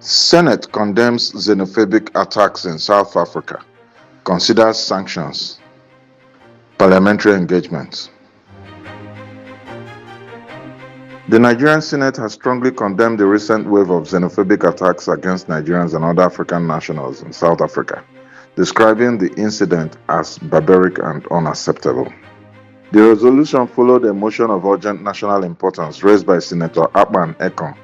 Senate condemns xenophobic attacks in South Africa, considers sanctions. Parliamentary engagement. The Nigerian Senate has strongly condemned the recent wave of xenophobic attacks against Nigerians and other African nationals in South Africa, describing the incident as barbaric and unacceptable. The resolution followed a motion of urgent national importance raised by Senator Akpan Ekong,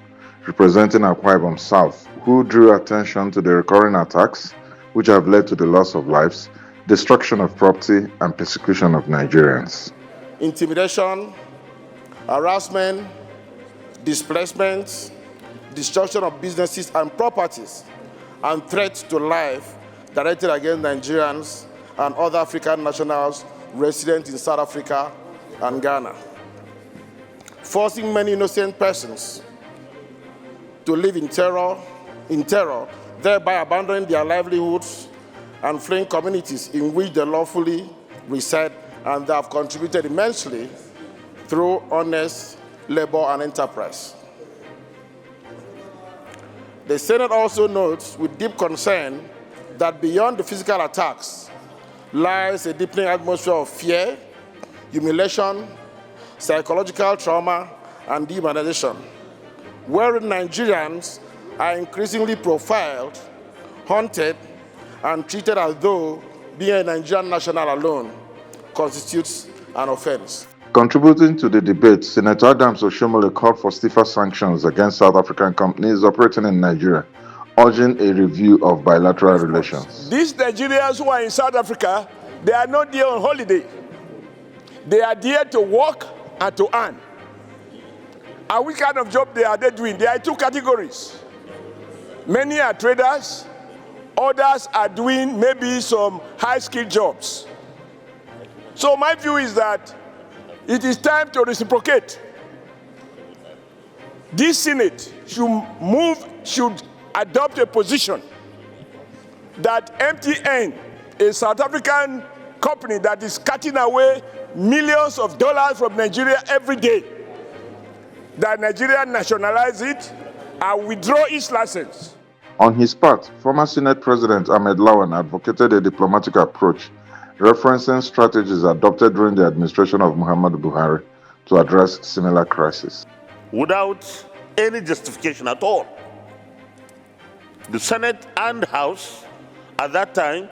representing Akwa Ibom South, who drew attention to the recurring attacks which have led to the loss of lives, destruction of property, and persecution of Nigerians. Intimidation, harassment, displacement, destruction of businesses and properties, and threats to life directed against Nigerians and other African nationals resident in South Africa and Ghana, forcing many innocent persons to live in terror, thereby abandoning their livelihoods and fleeing communities in which they lawfully reside, and they have contributed immensely through honest labor and enterprise. The Senate also notes with deep concern that beyond the physical attacks lies a deepening atmosphere of fear, humiliation, psychological trauma, and dehumanization, wherein Nigerians are increasingly profiled, haunted, and treated as though being a Nigerian national alone constitutes an offense. Contributing to the debate, Senator Adams Oshiomhole called for stiffer sanctions against South African companies operating in Nigeria, urging a review of bilateral relations. These Nigerians who are in South Africa, they are not there on holiday. They are there to work and to earn. And what kind of job they are doing? There are two categories. Many are traders, others are doing maybe some high-skilled jobs. So my view is that it is time to reciprocate. This Senate should adopt a position that MTN, a South African company that is cutting away millions of dollars from Nigeria every day, that Nigeria nationalize it and withdraw its license. On his part, former Senate President Ahmed Lawan advocated a diplomatic approach, referencing strategies adopted during the administration of Muhammadu Buhari to address similar crises. Without any justification at all, the Senate and House at that time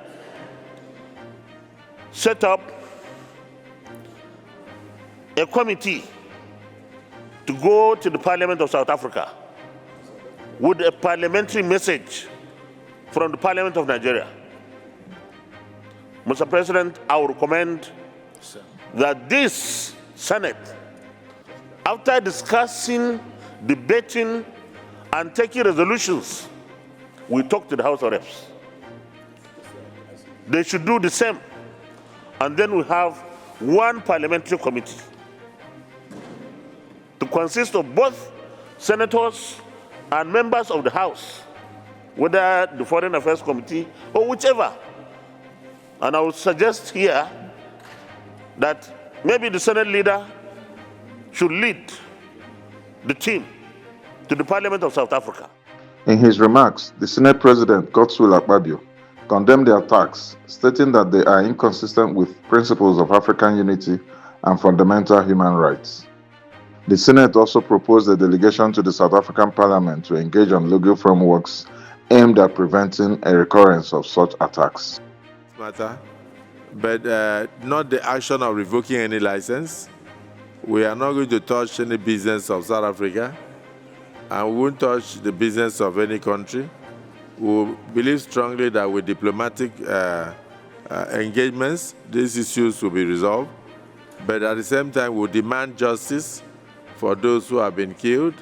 set up a committee to go to the Parliament of South Africa with a parliamentary message from the Parliament of Nigeria. Mr. President, I would recommend that this Senate, after discussing, debating, and taking resolutions, we talk to the House of Reps. They should do the same. And then we have one parliamentary committee to consist of both senators and members of the House, whether the Foreign Affairs Committee or whichever. And I would suggest here that maybe the Senate leader should lead the team to the Parliament of South Africa. In his remarks, the Senate President Godswill Akpabio condemned the attacks, stating that they are inconsistent with principles of African unity and fundamental human rights. The Senate also proposed a delegation to the South African Parliament to engage on legal frameworks aimed at preventing a recurrence of such attacks. Matter, but not the action of revoking any license. We are not going to touch any business of South Africa, and we won't touch the business of any country. We believe strongly that with diplomatic engagements, these issues will be resolved. But at the same time, we'll demand justice for those who have been killed,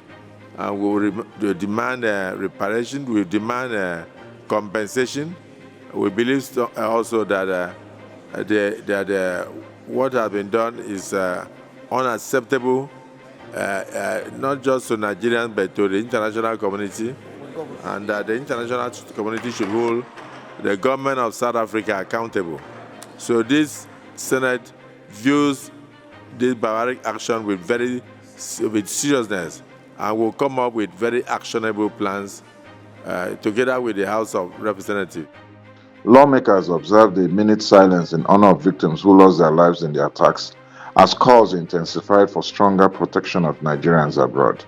and we'll demand reparation, we'll demand compensation. We believe also that what has been done is unacceptable, not just to Nigerians, but to the international community, and that the international community should hold the government of South Africa accountable. So this Senate views this barbaric action with seriousness, and will come up with very actionable plans together with the House of Representatives. Lawmakers observed a minute silence in honor of victims who lost their lives in the attacks as calls intensified for stronger protection of Nigerians abroad.